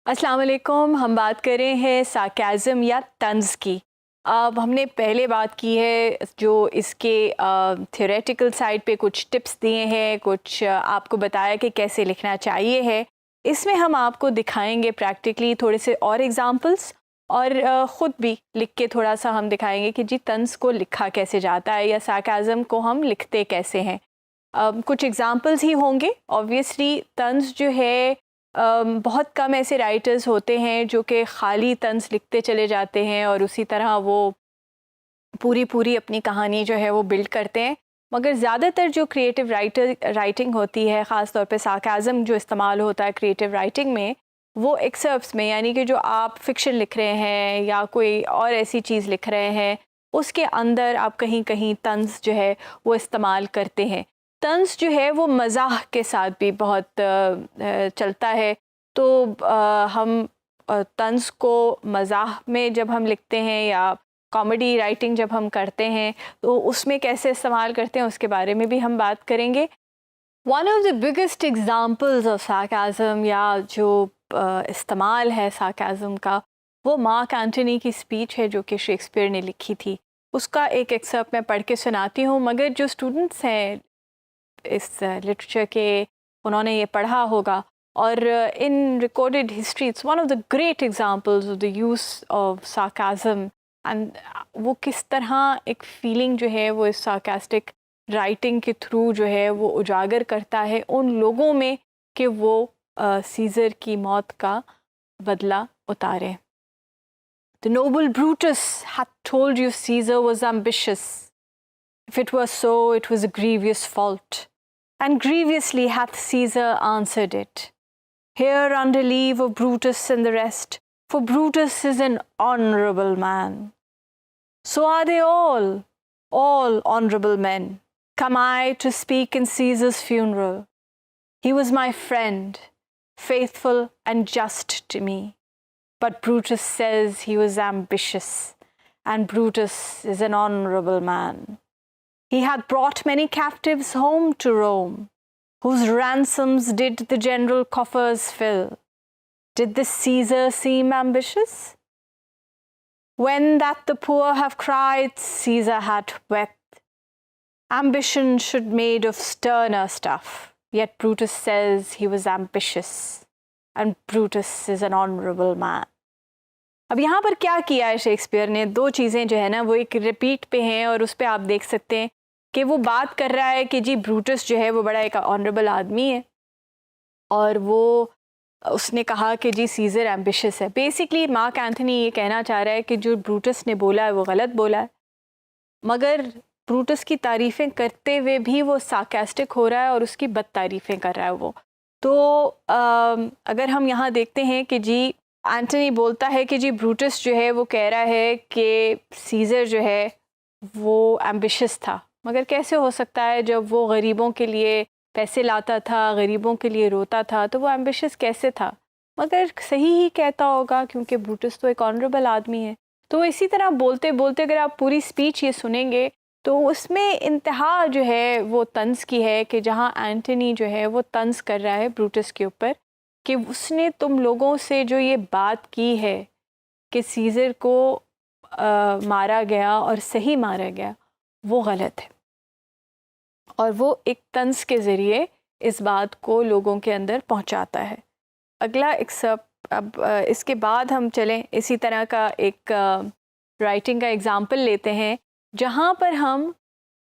अस्सलाम वालेकुम। हम बात कर रहे हैं सार्केज़म या तंज़ की। अब हमने पहले बात की है जो इसके थ्योरेटिकल साइड पे कुछ टिप्स दिए हैं, कुछ आपको बताया कि कैसे लिखना चाहिए है। इसमें हम आपको दिखाएंगे प्रैक्टिकली थोड़े से और एग्जांपल्स और ख़ुद भी लिख के थोड़ा सा हम दिखाएंगे कि जी तंज़ को लिखा कैसे जाता है या सार्केज़म को हम लिखते कैसे हैं। कुछ एग्जांपल्स ही होंगे। ऑब्वियसली तंज़ जो है बहुत कम ऐसे राइटर्स होते हैं जो कि ख़ाली तंज़ लिखते चले जाते हैं और उसी तरह वो पूरी पूरी अपनी कहानी जो है वो बिल्ड करते हैं। मगर ज़्यादातर जो क्रिएटिव राइटिंग होती है, ख़ास तौर पे सार्केज़म जो इस्तेमाल होता है क्रिएटिव राइटिंग में, वो एक्सर्प्ट्स में, यानी कि जो आप फ़िक्शन लिख रहे हैं या कोई और ऐसी चीज़ लिख रहे हैं, उसके अंदर आप कहीं कहीं तंज़ जो है वो इस्तेमाल करते हैं। तंज़ जो है वो मज़ाह के साथ भी बहुत चलता है। तो हम तंज़ को मज़ाह में जब हम लिखते हैं या कॉमेडी राइटिंग जब हम करते हैं तो उसमें कैसे इस्तेमाल करते हैं उसके बारे में भी हम बात करेंगे। One of the biggest examples of sarcasm या जो इस्तेमाल है सार्केज़म का, वो मार्क एंटनी की स्पीच है जो कि शेक्सपियर ने लिखी थी। उसका एक एक्सर्प्ट मैं पढ़ के सुनाती हूँ। मगर जो स्टूडेंट्स हैं इस लिटरेचर के, उन्होंने ये पढ़ा होगा और in recorded history it's one of the great examples of the use of sarcasm. And वो किस तरह एक फीलिंग जो है वो इस सार्कास्टिक राइटिंग के थ्रू जो है वो उजागर करता है उन लोगों में कि वो सीज़र की मौत का बदला उतारें। The noble Brutus hath told you Caesar was ambitious. If it was so, it was a grievous fault. And grievously hath Caesar answered it. Here under leave of Brutus and the rest, for Brutus is an honourable man. So are they all honourable men. Come I to speak in Caesar's funeral. He was my friend, faithful and just to me. But Brutus says he was ambitious, and Brutus is an honourable man. He hath brought many captives home to Rome, whose ransoms did the general coffers fill. Did this Caesar seem ambitious? When that the poor have cried, Caesar had wept. Ambition should made of sterner stuff, yet Brutus says he was ambitious, and Brutus is an honourable man. अब यहाँ पर क्या किया है Shakespeare ने, दो चीज़ें जो है ना वो एक रिपीट पे हैं और उस पर आप देख सकते हैं कि वो बात कर रहा है कि जी ब्रूटस जो है वो बड़ा एक ऑनरेबल आदमी है और वो उसने कहा कि जी सीज़र एम्बिशियस है। बेसिकली मार्क एंथनी ये कहना चाह रहा है कि जो ब्रूटस ने बोला है वो गलत बोला है, मगर ब्रूटस की तारीफ़ें करते हुए भी वो सार्कास्टिक हो रहा है और उसकी बद तारीफ़ें कर रहा है वो। तो अगर हम यहाँ देखते हैं कि जी एंटनी बोलता है कि जी ब्रूटस जो है वो कह रहा है कि सीज़र जो है वो एम्बिशियस था, मगर कैसे हो सकता है जब वो गरीबों के लिए पैसे लाता था, गरीबों के लिए रोता था, तो वो एम्बिशियस कैसे था? मगर सही ही कहता होगा क्योंकि ब्रूटस तो एक ऑनरेबल आदमी है। तो इसी तरह बोलते बोलते अगर आप पूरी स्पीच ये सुनेंगे तो उसमें इंतहा जो है वो तंज़ की है कि जहाँ एंटनी जो है वो तंज़ कर रहा है ब्रूटस के ऊपर कि उसने तुम लोगों से जो ये बात की है कि सीज़र को मारा गया और सही मारा गया, वो गलत है। और वो एक तंज़ के ज़रिए इस बात को लोगों के अंदर पहुंचाता है। अगला एक्सर्प्ट, अब इसके बाद हम चलें इसी तरह का एक राइटिंग का एग्ज़ाम्पल लेते हैं जहाँ पर हम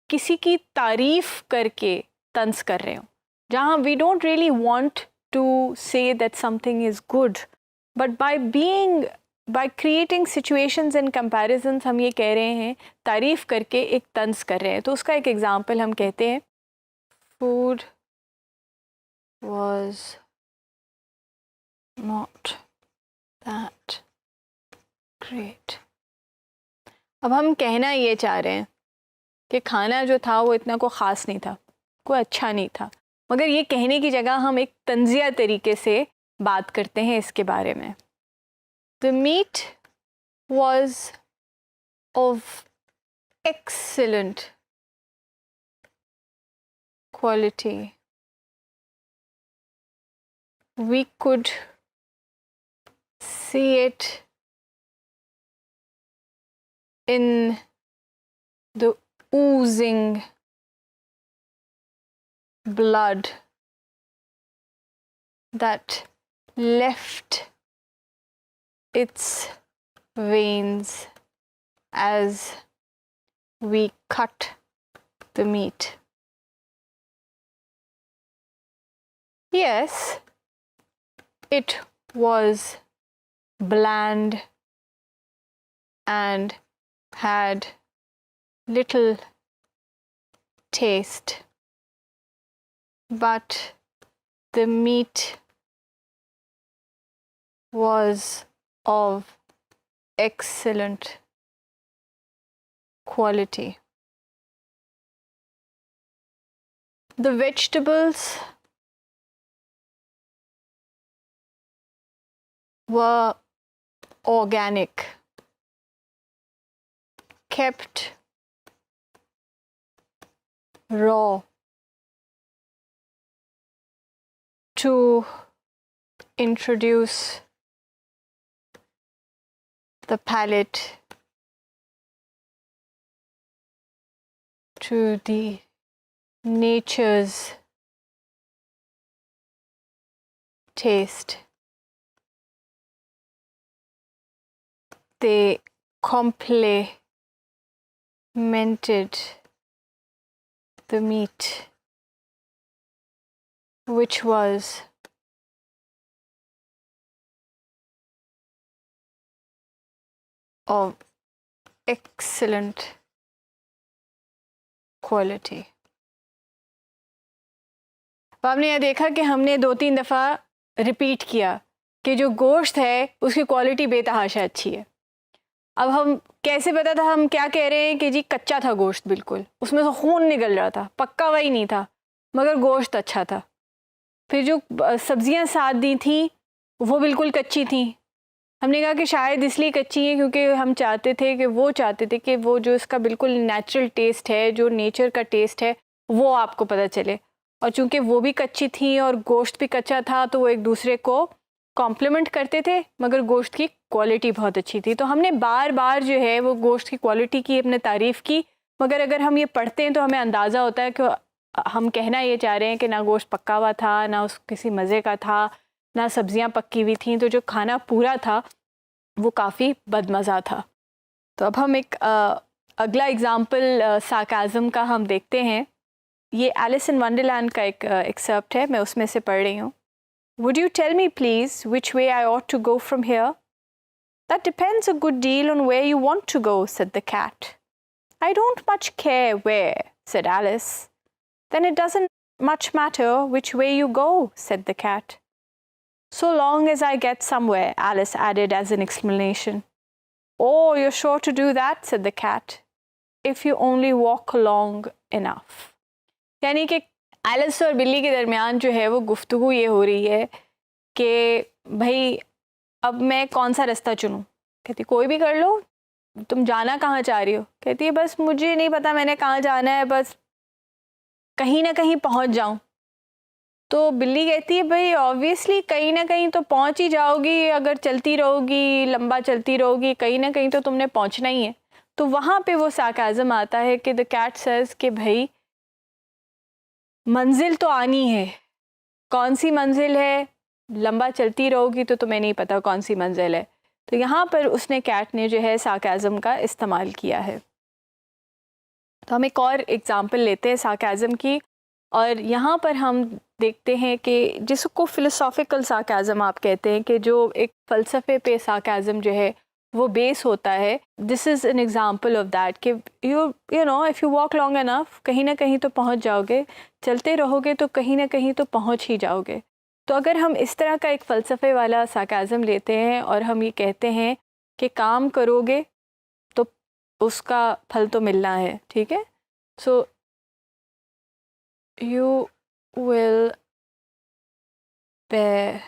किसी की तारीफ़ करके तंज़ कर रहे हो, जहाँ we don't really want to say that something is good, but by creating situations and comparisons हम ये कह रहे हैं, तारीफ़ करके एक तंज़ कर रहे हैं। तो उसका एक एग्ज़ाम्पल हम कहते हैं, food was not that great। अब हम कहना ये चाह रहे हैं कि खाना जो था वो इतना को ख़ास नहीं था, कोई अच्छा नहीं था, मगर ये कहने की जगह हम एक तंज़िया तरीके से बात करते हैं इसके बारे में। The meat was of excellent quality. We could see it in the oozing blood that left its veins as we cut the meat. Yes, it was bland and had little taste, but the meat was of excellent quality. The vegetables were organic, kept raw to introduce the palate to the nature's taste. They complemented the meat, which was of excellent quality. अब आपने यह देखा कि हमने 2-3 दफ़ा repeat किया कि जो गोश्त है उसकी क्वालिटी बेतहाशा अच्छी है। अब हम कैसे पता था, हम क्या कह रहे हैं कि जी कच्चा था गोश्त, बिल्कुल उसमें से खून निकल रहा था, पक्का हुआ ही नहीं था, मगर गोश्त अच्छा था। फिर जो सब्जियां साथ दी थी वो बिल्कुल कच्ची थी। हमने कहा कि शायद इसलिए कच्ची है क्योंकि हम चाहते थे कि वो जो इसका बिल्कुल नेचुरल टेस्ट है, जो नेचर का टेस्ट है, वो आपको पता चले। और चूँकि वो भी कच्ची थी और गोश्त भी कच्चा था तो वो एक दूसरे को कॉम्प्लीमेंट करते थे, मगर गोश्त की क्वालिटी बहुत अच्छी थी। तो हमने बार बार जो है वो गोश्त की क्वालिटी की अपने तारीफ़ की, मगर अगर हम ये पढ़ते हैं तो हमें अंदाज़ा होता है कि हम कहना ये चाह रहे हैं कि ना गोश्त पक्का हुआ था, ना उस किसी मज़े का था, ना सब्जियां पक्की हुई थी, तो जो खाना पूरा था वो काफ़ी बदमज़ा था। तो अब हम एक अगला एग्ज़ाम्पल सार्काज़म का हम देखते हैं। ये एलिस इन वंडरलैंड का एक एक्सर्प्ट है, मैं उसमें से पढ़ रही हूँ। Would you tell me please which way I ought to go from here? That depends a good deal on where you want to go, said the cat. I don't much care where, said Alice. Then it doesn't much matter which way you go, said the cat. So long as I get somewhere, Alice added as an explanation. Oh, you're sure to do that, said the cat, if you only walk long enough. यानी कि Alice और बिल्ली के दरमियान जो है वो गुफ्तगू ये हो रही है कि भाई अब मैं कौन सा रास्ता चुनूं। कहती कोई भी कर लो, तुम जाना कहाँ चाह रही हो। कहती है बस मुझे नहीं पता मैंने कहाँ जाना है, बस कहीं ना कहीं पहुँच जाऊँ। तो बिल्ली कहती है भाई ऑब्वियसली कहीं ना कहीं तो पहुँच ही जाओगी, अगर चलती रहोगी, लंबा चलती रहोगी, कहीं ना कहीं तो तुमने पहुँचना ही है। तो वहाँ पे वो सार्काज़म आता है कि द कैट सेज़ कि भाई मंजिल तो आनी है, कौन सी मंजिल है, लंबा चलती रहोगी तो तुम्हें नहीं पता कौन सी मंजिल है। तो यहाँ पर उसने कैट ने जो है सार्काज़म का इस्तेमाल किया है। तो हम एक और एग्ज़ाम्पल लेते हैं सार्काज़म की, और यहाँ पर हम देखते हैं कि जिसको फ़िलोसॉफ़िकल सार्काज़म आप कहते हैं, कि जो एक फ़लसफ़े पे सार्काज़म जो है वो बेस होता है। This is an example of that कि you know if you walk long enough, कहीं ना कहीं तो पहुँच जाओगे, चलते रहोगे तो कहीं ना कहीं तो पहुँच ही जाओगे। तो अगर हम इस तरह का एक फ़लसफ़े वाला सार्काज़म लेते हैं और हम ये कहते हैं कि काम करोगे तो उसका फल तो मिलना है, ठीक है। सो you will bear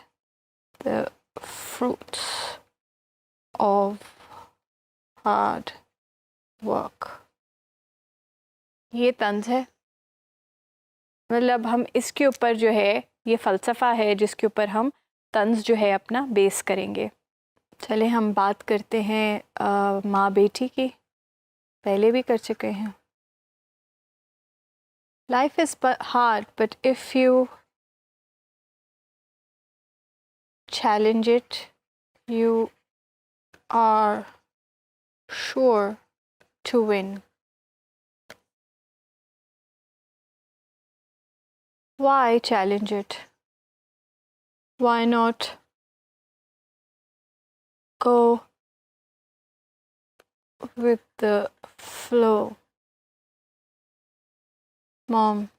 the fruits of hard work. ये तंज है, मतलब हम इसके ऊपर जो है ये फ़लसफ़ा है जिसके ऊपर हम तंज जो है अपना बेस करेंगे। चले हम बात करते हैं माँ बेटी की, पहले भी कर चुके हैं. Life is hard, but if you challenge it, you are sure to win. Why challenge it? Why not go with the flow? Mom,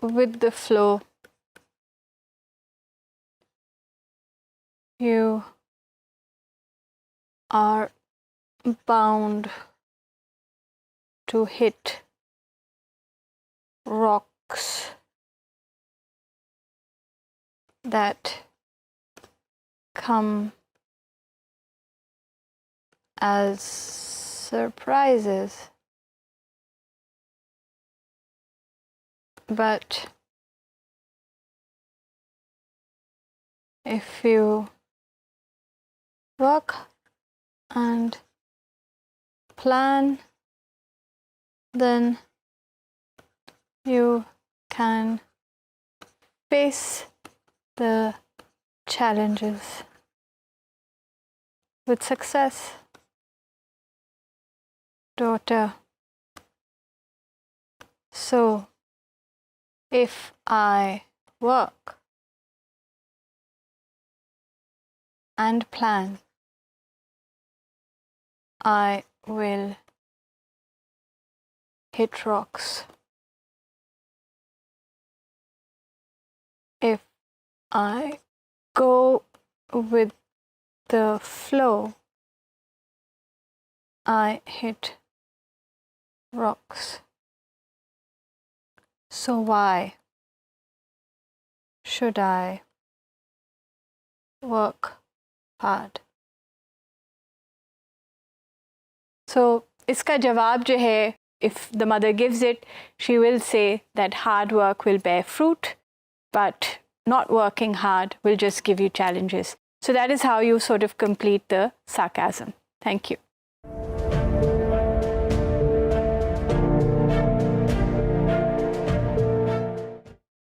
with the flow. You are bound to hit rocks that come as surprises, but if you work and plan, then you can face the challenges with success. Daughter, so if I work and plan, I will hit rocks. If I go with the flow, I hit rocks. So why should I work hard? So iska jawab jo hai, if the mother gives it, she will say that hard work will bear fruit, but not working hard will just give you challenges. So that is how you sort of complete the sarcasm. Thank you.